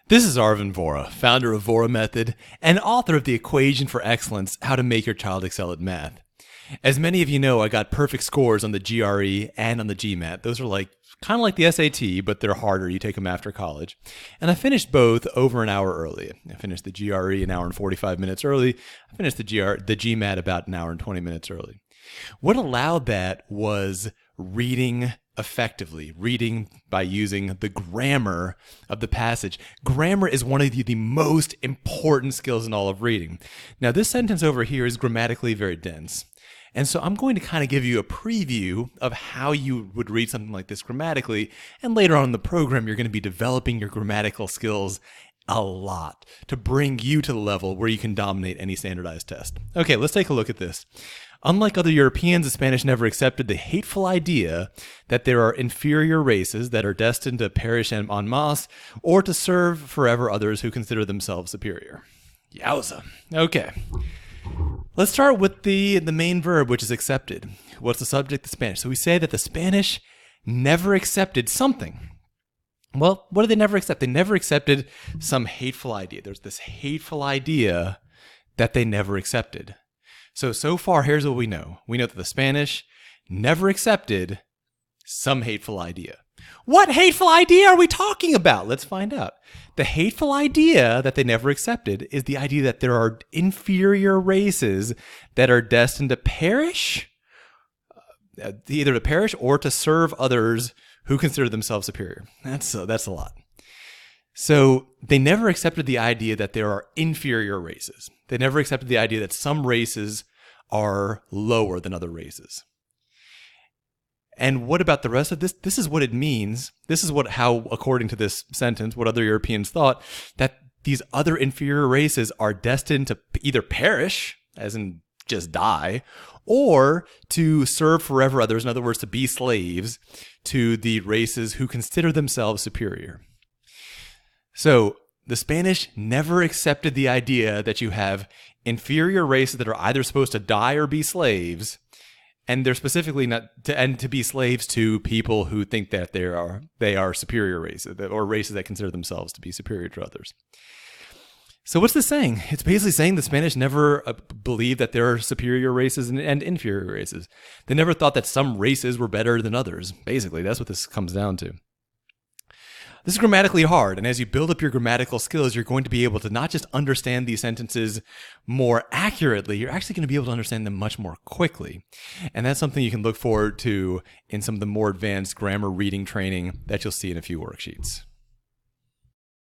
This is Arvin Vora, founder of Vora Method and author of The Equation for Excellence, How to Make Your Child Excel at Math. As many of you know, I got perfect scores on the GRE and on the GMAT. Those are kind of like the SAT, but they're harder. You take them after college. And I finished both over an hour early. I finished the GRE an hour and 45 minutes early. I finished the GMAT about an hour and 20 minutes early. What allowed that was reading effectively, reading by using the grammar of the passage. Grammar is one of the most important skills in all of reading. Now, this sentence over here is grammatically very dense. And so I'm going to kind of give you a preview of how you would read something like this grammatically. And later on in the program, you're going to be developing your grammatical skills a lot to bring you to the level where you can dominate any standardized test. Okay, let's take a look at this. Unlike other Europeans, the Spanish never accepted the hateful idea that there are inferior races that are destined to perish en masse or to serve forever others who consider themselves superior. Yowza. Okay. Let's start with the main verb, which is accepted. What's the subject? The Spanish. So we say that the Spanish never accepted something. Well, what did they never accept? They never accepted some hateful idea. There's this hateful idea that they never accepted. So far, here's what we know. We know that the Spanish never accepted some hateful idea. What hateful idea are we talking about? Let's find out. The hateful idea that they never accepted is the idea that there are inferior races that are destined to perish, either to perish or to serve others who consider themselves superior. That's a lot. So they never accepted the idea that there are inferior races. They never accepted the idea that some races are lower than other races. And what about the rest of this? This is what it means. This is how, according to this sentence, what other Europeans thought, that these other inferior races are destined to either perish, as in just die, or to serve forever others, in other words, to be slaves to the races who consider themselves superior. So the Spanish never accepted the idea that you have inferior races that are either supposed to die or be slaves, and they're specifically to be slaves to people who think that they are superior races, or races that consider themselves to be superior to others. So what's this saying? It's basically saying the Spanish never believed that there are superior races and inferior races. They never thought that some races were better than others. Basically, that's what this comes down to. This is grammatically hard, and as you build up your grammatical skills, you're going to be able to not just understand these sentences more accurately, you're actually going to be able to understand them much more quickly. And that's something you can look forward to in some of the more advanced grammar reading training that you'll see in a few worksheets.